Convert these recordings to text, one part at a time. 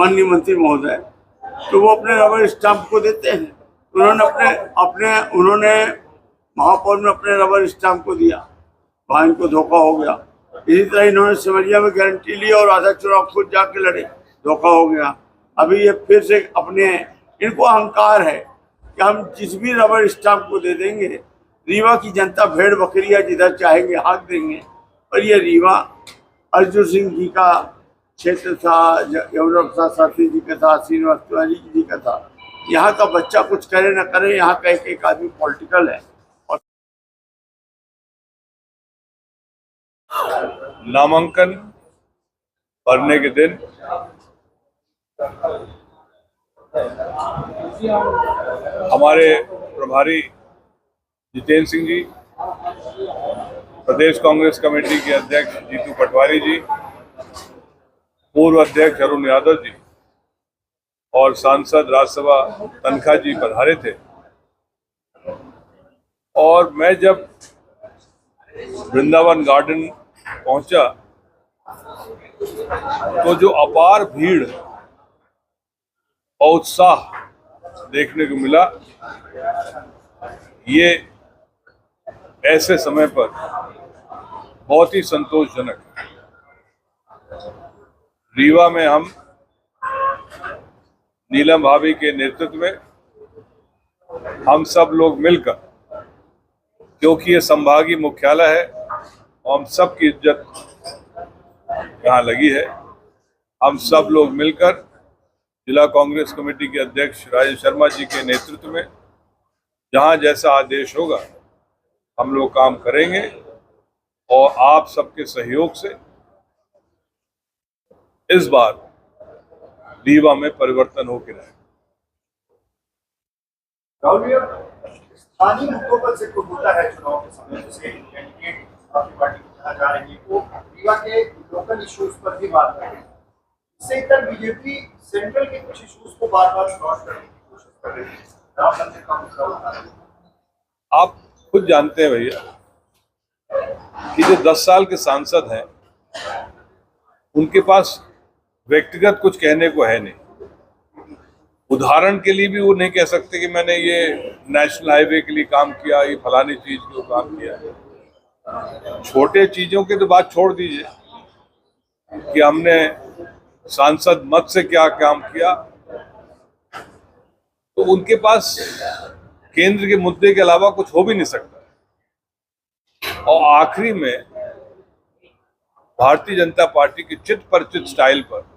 माननीय मंत्री महोदय, तो वो अपने रबर स्टाम्प को देते हैं। उन्होंने महापौर में अपने रबर स्टाम्प को दिया, वहाँ इनको धोखा हो गया। इसी तरह इन्होंने सिमरिया में गारंटी ली और आधा चुनाव खुद जाके लड़े, धोखा हो गया। अभी ये फिर से इनको अहंकार है कि हम जिस भी रबर स्टाम्प को दे देंगे, रीवा की जनता भेड़ बकरियां जिधर चाहेंगे हाँक देंगे। और ये रीवा अर्जुन सिंह जी का क्षेत्र था, यमुना प्रसाद शास्त्री जी का था, श्रीनिवास तिवारी जी का था। यहाँ का बच्चा कुछ करे न करे, यहाँ का एक आदमी पॉलिटिकल है। और नामांकन भरने के दिन हमारे प्रभारी जितेंद्र सिंह जी, प्रदेश कांग्रेस कमेटी के अध्यक्ष जीतू पटवारी जी, पूर्व अध्यक्ष अरुण यादव जी और सांसद राज्यसभा तनखा जी पधारे थे। और मैं जब वृंदावन गार्डन पहुंचा तो जो अपार भीड़ और उत्साह देखने को मिला, ये ऐसे समय पर बहुत ही संतोषजनक है। रीवा में हम नीलम भाभी के नेतृत्व में हम सब लोग मिलकर, क्योंकि ये संभागीय मुख्यालय है और हम सब की इज्जत यहाँ लगी है, हम सब लोग मिलकर जिला कांग्रेस कमेटी के अध्यक्ष राजेश शर्मा जी के नेतृत्व में जहाँ जैसा आदेश होगा हम लोग काम करेंगे और आप सबके सहयोग से इस बार रीवा में परिवर्तन होकर रहे। स्थानीय मुद्दों पर जिक्र होता है चुनाव के समय, जैसे कैंडिडेट आपकी पार्टी कहा जा रही है, वो रीवा के लोकल इश्यूज पर भी बात कर रहे हैं। इससे इधर बीजेपी सेंट्रल के कुछ इश्यूज को बार बार क्रॉस करने की कोशिश कर रही है। राम मंदिर का मुद्दा उठा रहे हैं। आप खुद जानते हैं भैया कि जो 10 साल के सांसद हैं उनके पास व्यक्तिगत कुछ कहने को है नहीं। उदाहरण के लिए भी वो नहीं कह सकते कि मैंने ये नेशनल हाईवे के लिए काम किया, ये फलानी चीज के लिए काम किया। छोटे चीजों की तो बात छोड़ दीजिए कि हमने सांसद मत से क्या काम किया, तो उनके पास केंद्र के मुद्दे के अलावा कुछ हो भी नहीं सकता। और आखिरी में भारतीय जनता पार्टी की चित परिचित स्टाइल पर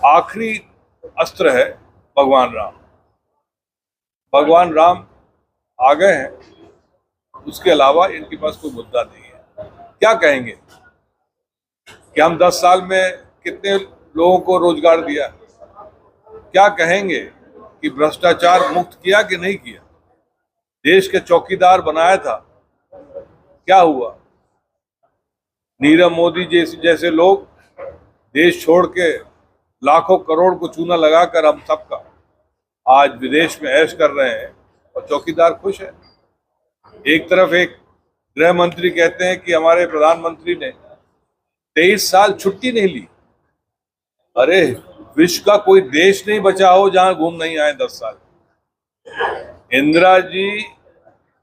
आखिरी अस्त्र है भगवान राम। भगवान राम आ गए हैं, उसके अलावा इनके पास कोई मुद्दा नहीं है। क्या कहेंगे कि हम 10 साल में कितने लोगों को रोजगार दिया, क्या कहेंगे कि भ्रष्टाचार मुक्त किया कि नहीं किया, देश के चौकीदार बनाया था, क्या हुआ। नीरव मोदी जैसे लोग देश छोड़ के लाखों करोड़ को चूना लगाकर हम सबका आज विदेश में ऐश कर रहे हैं और चौकीदार खुश है। एक तरफ एक गृह मंत्री कहते हैं कि हमारे प्रधानमंत्री ने 23 साल छुट्टी नहीं ली। अरे विश्व का कोई देश नहीं बचा हो जहां घूम नहीं आए 10 साल। इंदिरा जी,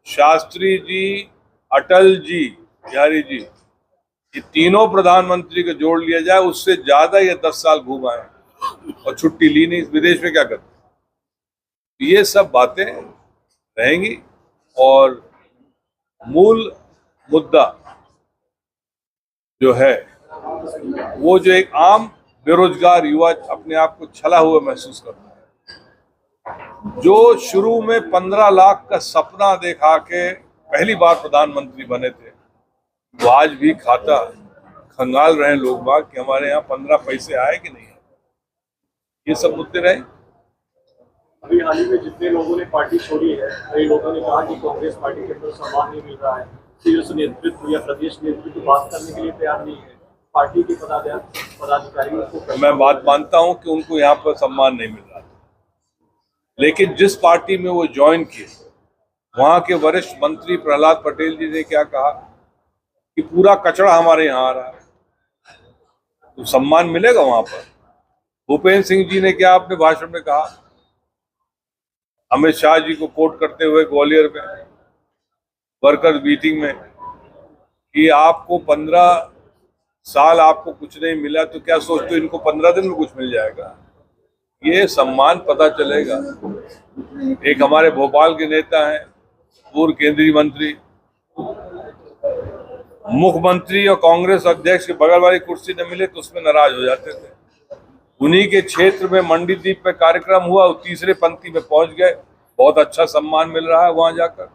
शास्त्री जी, अटल जी, बिहारी जी, ये तीनों प्रधानमंत्री को जोड़ लिया जाए, उससे ज्यादा ये 10 साल घूम आए और छुट्टी ली नहीं। विदेश में क्या करते। ये सब बातें रहेंगी और मूल मुद्दा जो है वो जो एक आम बेरोजगार युवा अपने आप को छला हुआ महसूस करता है, जो शुरू में 15 लाख का सपना देखा के पहली बार प्रधानमंत्री बने थे, वो आज भी खाता खंगाल रहे हैं लोग बाग कि हमारे यहाँ 15 पैसे आए कि नहीं आए। ये सब मुद्दे रहे। अभी हाल ही में जितने लोगों ने पार्टी छोड़ी है, कई लोगों ने कहा कि कांग्रेस पार्टी के अंदर सम्मान नहीं मिल रहा है, शीर्ष नेतृत्व या प्रदेश नेतृत्व बात करने के लिए तैयार नहीं है, पार्टी के पदाधिकारियों को। मैं बात मानता हूं कि उनको यहाँ पर सम्मान नहीं मिल रहा, लेकिन जिस पार्टी में वो ज्वाइन किए, वहां के वरिष्ठ मंत्री प्रहलाद पटेल जी ने क्या कहा कि पूरा कचरा हमारे यहाँ आ रहा है, तो सम्मान मिलेगा वहां पर। भूपेंद्र सिंह जी ने क्या अपने भाषण में कहा, अमित शाह जी को कोट करते हुए ग्वालियर में वर्कर्स मीटिंग में, कि आपको 15 साल आपको कुछ नहीं मिला तो क्या सोचते हो इनको 15 दिन में कुछ मिल जाएगा। ये सम्मान पता चलेगा। एक हमारे भोपाल के नेता हैं, पूर्व केंद्रीय मंत्री, मुख्यमंत्री और कांग्रेस अध्यक्ष के बगल वाली कुर्सी न मिले तो उसमें नाराज हो जाते थे। उन्हीं के क्षेत्र में मंडी द्वीप पे कार्यक्रम हुआ, वो तीसरे पंक्ति में पहुंच गए, बहुत अच्छा सम्मान मिल रहा है वहां जाकर।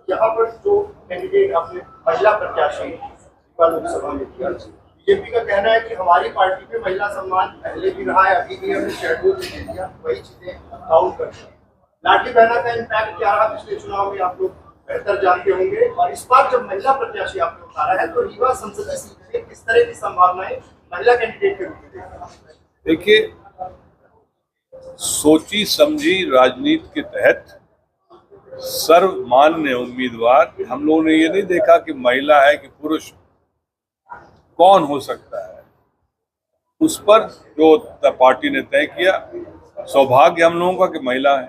यहाँ पर जो कैंडिडेट आपने महिला प्रत्याशी लोकसभा में किया, बीजेपी का कहना है कि हमारी पार्टी में महिला सम्मान पहले भी रहा है, अभी भी हमने शेड्यूल में दे दिया, वही चीजें काउंट करती हैं। लाडली बहना का इम्पैक्ट क्या रहा पिछले चुनाव में आप लोग बेहतर जानते होंगे, और इस बार जब महिला प्रत्याशी आपने उतारा है तो रीवा संसदीय सीट में किस तरह की संभावनाएं महिला कैंडिडेट के रूप में देखते हैं? देखिए, सोची समझी राजनीति के तहत सर्वमान्य उम्मीदवार, हम लोगों ने ये नहीं देखा कि महिला है कि पुरुष, कौन हो सकता है, उस पर जो पार्टी ने तय किया, सौभाग्य हम लोगों का कि महिला है,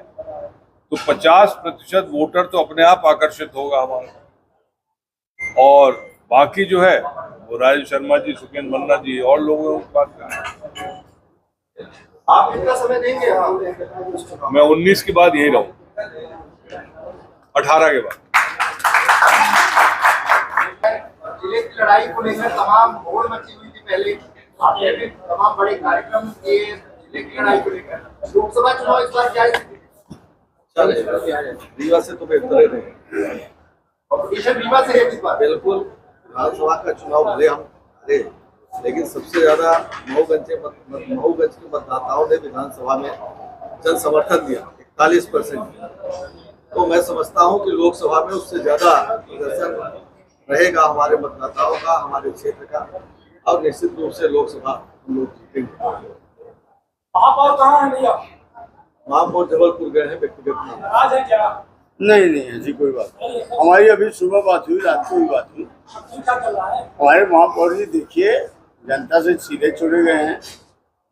तो 50% वोटर तो अपने आप आकर्षित होगा हमारा। और बाकी जो है वो राजेश शर्मा जी, सुकेंद्र मन्ना जी और लोगों की बात करें। आप कितना समय देंगे? मैं 19 के बाद यही रहूं, 18 के बाद। जिले की लड़ाई को लेकर तमाम होड़ मची हुई थी पहले, आपने भी तमाम बड़े कार्यक्रम किए जिले की लड़ाई को लेकर। लोकसभा चुनाव इस बार क्या है? रीवा से तो बेहतर रहे, कॉम्पिटिशन रीवा से है इस बार। बिल्कुल। विधानसभा का चुनाव भले हम हारे, लेकिन सबसे ज्यादा मऊगंज के मतदाताओं ने विधानसभा में जन समर्थन दिया, 41%। तो मैं समझता हूं कि लोकसभा में उससे ज्यादा प्रदर्शन रहेगा हमारे मतदाताओं का, हमारे क्षेत्र का, और निश्चित रूप से लोकसभा हम लोग जीतेंगे। आप कहाँ हैं भैया? महापौर जबलपुर गए हैं व्यक्तिगत। आज है क्या? नहीं ऐसी कोई बात नहीं। हमारी अभी सुबह बात हुई, रात को भी बात हुई। हमारे महापौर जी देखिए जनता से सीधे चुने गए हैं।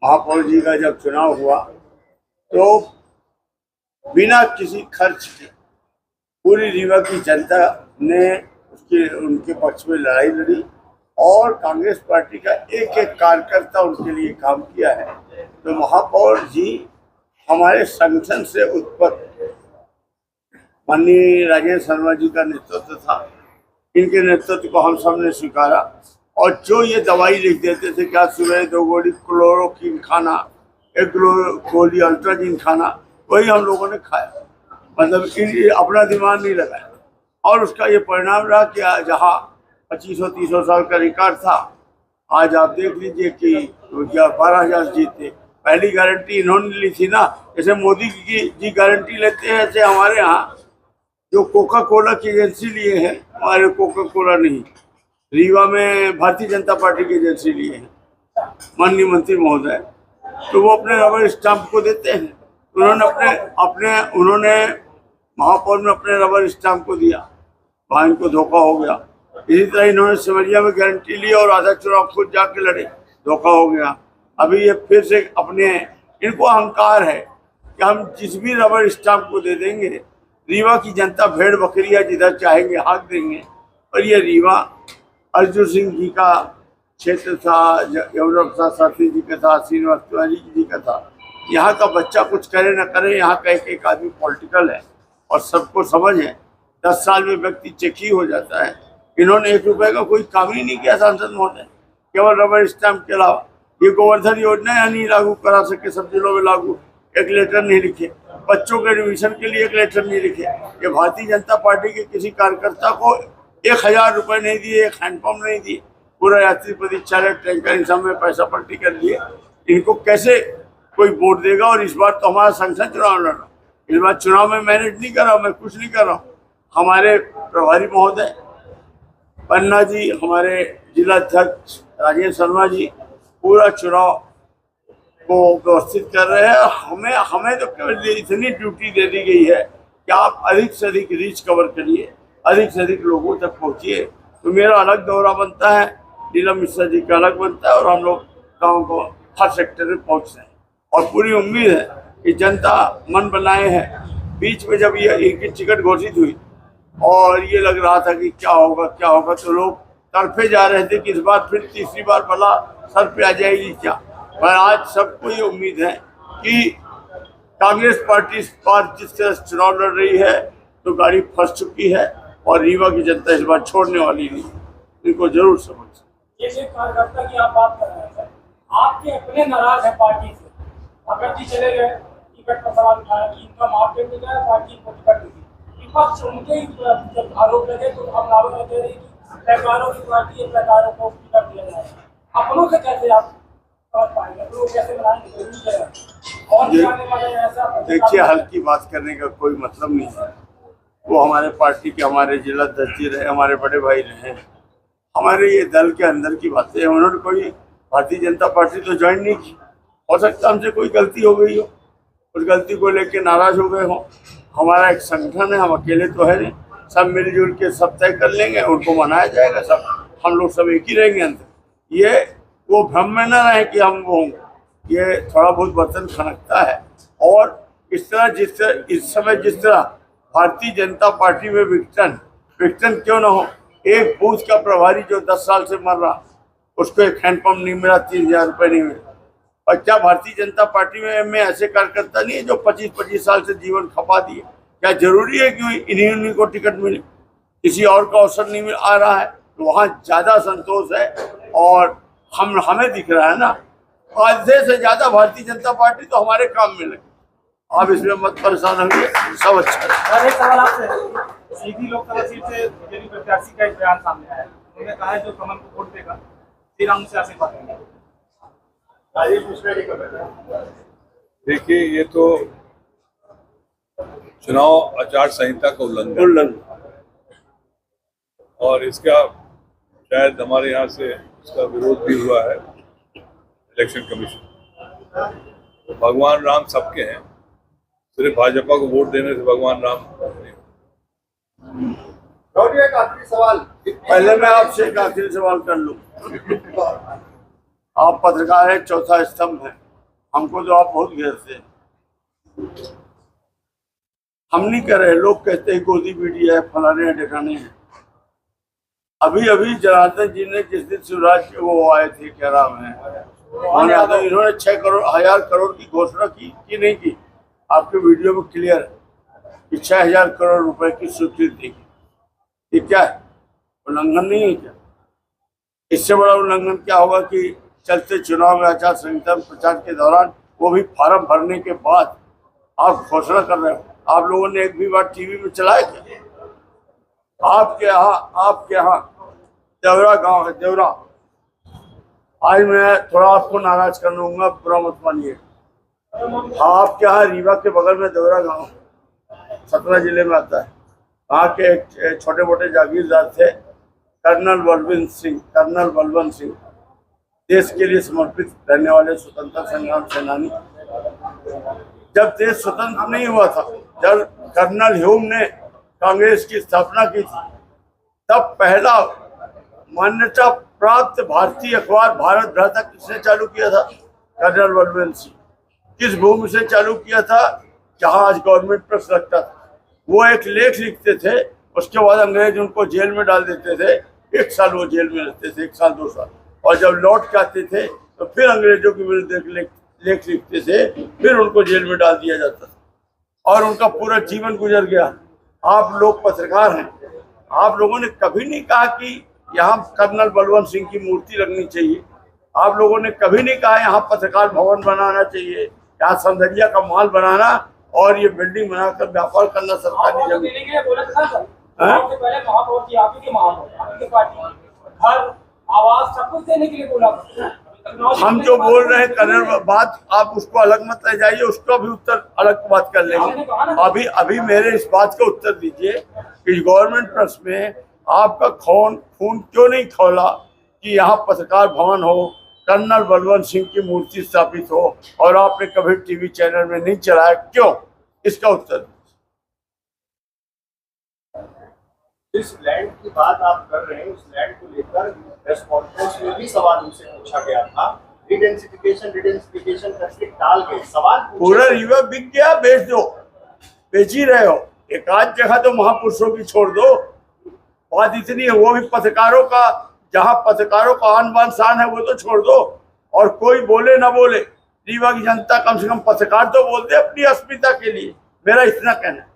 महापौर जी का जब चुनाव हुआ तो बिना किसी खर्च के पूरी रीवा की जनता ने उनके पक्ष में लड़ाई लड़ी, और कांग्रेस पार्टी का एक एक कार्यकर्ता उनके लिए काम किया है। तो महापौर जी हमारे संगठन से उत्पन्न माननीय राजेश शर्मा जी का नेतृत्व था, इनके नेतृत्व को हम सब ने स्वीकारा। और जो ये दवाई लिख देते थे, क्या सुबह 2 गोली क्लोरोक्विन खाना, 1 गोली अल्ट्राजिन खाना, वही हम लोगों ने खाया। मतलब अपना दिमाग नहीं लगाया, और उसका ये परिणाम रहा कि जहाँ 2500-300 साल का रिकॉर्ड था, आज आप देख लीजिए कि 12,000 जीते। पहली गारंटी इन्होंने ली थी ना, जैसे मोदी जी गारंटी लेते हैं, ऐसे हमारे यहाँ जो कोका कोला की एजेंसी लिए हैं, हमारे कोका कोला नहीं, रीवा में भारतीय जनता पार्टी की एजेंसी लिए हैं माननीय मंत्री महोदय, तो वो अपने रबर स्टाम्प को देते हैं। उन्होंने महापौर में अपने रबर स्टाम्प को दिया, वहाँ इनको धोखा हो गया। इसी तरह इन्होंने सिमरिया में गारंटी ली और आधा चुनाव खुद जाके लड़े, धोखा हो गया। अभी ये फिर से इनको अहंकार है कि हम जिस भी रबर स्टाम्प को दे देंगे, रीवा की जनता भेड़ बकरियां जिधर चाहेंगे हाँक देंगे। और ये रीवा अर्जुन सिंह जी का क्षेत्र था, यमुना प्रसाद शास्त्री जी का था, श्रीनिवास तिवारी जी का था। यहाँ का बच्चा कुछ करे न करे, यहाँ का एक आदमी पॉलिटिकल है और सबको समझ है। 10 साल में व्यक्ति चेकी हो जाता है। इन्होंने 1 रुपए का कोई काम ही नहीं किया सांसद महोदय, केवल रबर स्टाम्प के अलावा। ये गोवर्धन योजना यहाँ नहीं लागू करा सके, सब जिलों में लागू, 1 लेटर नहीं लिखे। बच्चों के एडमिशन के लिए 1 लेटर नहीं लिखे। ये भारतीय जनता पार्टी के किसी कार्यकर्ता को 1000 रुपए नहीं दिए, 1 हैंडपम्प नहीं दिए। पूरा यात्री प्रतीक्षालय टैंकर इन सब में पैसा पलटी कर लिए। इनको कैसे कोई वोट देगा? और इस बार तो हमारा संसद चुनाव लड़ रहा, इस बार चुनाव में मैनेज नहीं कर रहा, मैं कुछ नहीं कर रहा हूँ। हमारे प्रभारी महोदय पन्ना जी, हमारे जिला अध्यक्ष राजेश शर्मा जी पूरा चुनाव को व्यवस्थित कर रहे हैं। हमें तो केवल इतनी ड्यूटी दे दी गई है कि आप अधिक से अधिक रीच कवर करिए, अधिक से अधिक लोगों तक पहुँचिए। तो मेरा अलग दौरा बनता है, नीलम मिश्रा जी का अलग बनता है और हम लोग गाँव को हर सेक्टर में पहुँच रहे हैं और पूरी उम्मीद है कि जनता मन बनाए है। बीच में जब ये इनकी टिकट घोषित हुई और ये लग रहा था कि क्या होगा तो लोग तड़फे जा रहे थे कि इस बार फिर तीसरी बार भला सर पे आ जाएगी क्या। पर आज सबको ये उम्मीद है कि कांग्रेस पार्टी इस बार जिस तरह से चुनाव लड़ रही है तो गाड़ी फंस चुकी है और रीवा की जनता इस बार छोड़ने वाली नहीं, इनको जरूर समझ। ये जो कार्यकर्ता की आप बात कर रहे हैं सर, आपके अपने नाराज है पार्टी से, अगर जी चले गए टिकट का सवाल उठाया कि इनका मार्केट में गया पार्टी को टिकट दी, विपक्ष उनके जब आरोप लगे तो हम आरोप लगे रहे कि प्रकारों की पार्टी है, प्रकारों को टिकट दिया जाए। अपनों से कैसे आप समझ पाएंगे, लोग कैसे बनाएंगे? देखिए, हल्की बात करने का कोई मतलब नहीं है। वो हमारे पार्टी के हमारे जिला अध्यक्ष रहे, हमारे बड़े भाई रहे, हमारे ये दल के अंदर की बातें हैं। उन्होंने कोई भारतीय जनता पार्टी तो ज्वाइन नहीं की। हो सकता हमसे कोई गलती हो गई हो, उस गलती को लेके नाराज हो गए हो। हमारा एक संगठन है, हम अकेले तो है नहीं, सब मिलजुल के सब तय कर लेंगे, उनको मनाया जाएगा, सब हम लोग सब एक ही रहेंगे अंदर। ये वो भ्रम में न रहे कि हम वो होंगे, ये थोड़ा बहुत बर्तन खनकता है। और इस तरह इस समय जिस तरह भारतीय जनता पार्टी में विघटन क्यों ना हो। एक बूथ का प्रभारी जो 10 साल से मर रहा, उसको एक हैंडपम्प नहीं मिला, 30,000 रुपये नहीं मिले। और क्या भारतीय जनता पार्टी में ऐसे कार्यकर्ता नहीं है जो 25-25 साल से जीवन खपा दिए? क्या जरूरी है कि इन्हीं को टिकट मिले, किसी और का अवसर नहीं मिल आ रहा है? तो वहाँ ज़्यादा संतोष है और हमें दिख रहा है ना, आधे से ज़्यादा भारतीय जनता पार्टी तो हमारे काम में लगे। आप इसमें मत परेशान होंगे, सब अच्छा है। एक सवाल आपसे, सीधी लोकसभा सीट से बीजेपी प्रत्याशी का एक बयान सामने आया है, उन्होंने कहा है जो कमल को वोट देगा श्री राम से आशीर्वाद देंगे। राजेश मिश्रा जी का बयान। देखिए, ये तो चुनाव आचार संहिता का उल्लंघन और इसका शायद हमारे यहाँ से इसका विरोध भी हुआ है इलेक्शन कमीशन। भगवान राम सबके हैं, सिर्फ भाजपा को वोट देने से भगवान राम नहीं। एक आखिरी सवाल, पहले मैं आपसे एक आखिरी सवाल कर लूं। आप पत्रकार है, चौथा स्तंभ है, हमको तो आप बहुत घेरते हैं। हम नहीं कर रहे, लोग कहते हैं गोदी मीडिया है, फलाने हैं, ढिकाने हैं। अभी जनार्दन जी ने जिस दिन शिवराज के वो आए थे, क्या नाम है, इन्होंने 6,000 करोड़ की घोषणा की नहीं की? आपके वीडियो में क्लियर है कि 6,000 करोड़ रुपए की स्वीकृति देगी। ये क्या है? उल्लंघन नहीं है क्या? इससे बड़ा उल्लंघन क्या होगा कि चलते चुनाव में आचार संहिता प्रचार के दौरान, वो भी फार्म भरने के बाद आप घोषणा कर रहे हो। आप लोगों ने एक भी बार टीवी में चलाया क्या? आपके यहाँ देवरा गांव है, देवरा। आज मैं थोड़ा आपको नाराज कर लूंगा, बुरा मत मानिए। आपके यहाँ रीवा के बगल में देवरा गांव, सतना जिले में आता है। वहाँ के एक छोटे मोटे जागीरदार थे, कर्नल बलवंत सिंह, देश के लिए समर्पित रहने वाले स्वतंत्रता संग्राम सेनानी। जब देश स्वतंत्र नहीं हुआ था, जब कर्नल ह्यूम ने कांग्रेस की स्थापना की थी, तब पहला मान्यता प्राप्त भारतीय अखबार भारत भ्राता किसने चालू किया था? कर्नल बलवंत सिंह। किस भूमि से चालू किया था? जहां आज गवर्नमेंट प्रेस लगता था। वो एक लेख लिखते थे, उसके बाद अंग्रेज उनको जेल में डाल देते थे। 1 साल वो जेल में रहते थे, 1 साल 2 साल, और जब लौट के आते थे तो फिर अंग्रेजों के विरुद्ध लेख लिखते थे, फिर उनको जेल में डाल दिया जाता था और उनका पूरा जीवन गुजर गया। आप लोग पत्रकार हैं, आप लोगों ने कभी नहीं कहा कि यहाँ कर्नल बलवंत सिंह की मूर्ति लगनी चाहिए। आप लोगों ने कभी नहीं कहा यहाँ पत्रकार भवन बनाना चाहिए, यहाँ सौंदर्य का माल बनाना और ये बिल्डिंग बनाकर व्यापार करना सरकारी जमीन। हम जो बोल रहे हैं कर्नल बात, आप उसको अलग मत ले जाइए, उसका भी उत्तर अलग बात कर लेंगे। अभी मेरे इस बात का उत्तर दीजिए कि गवर्नमेंट प्रेस में आपका खून क्यों नहीं खोला कि यहाँ पत्रकार भवन हो, कर्नल बलवंत सिंह की मूर्ति स्थापित हो, और आपने कभी टीवी चैनल में नहीं चलाया, क्यों? इसका उत्तर जिस लैंड की बात आप कर रहे हैं उस लैंड को लेकर प्रेस कॉन्फ्रेंस में भी सवाल उनसे पूछा गया था। रिडेंसिफिकेशन करके टाल गए, सवाल पूरा रिवर बिक गया, बेच दो, बेच ही रहे हो। एक आध जगह तो महापुरुषों की छोड़ दो। बात इतनी है, वो भी पत्रकारों का, जहाँ पत्रकारों का आन बान शान है वो तो छोड़ दो, और कोई बोले ना बोले, रीवा की जनता कम से कम पत्रकार तो बोलते अपनी अस्मिता के लिए। मेरा इतना कहना है।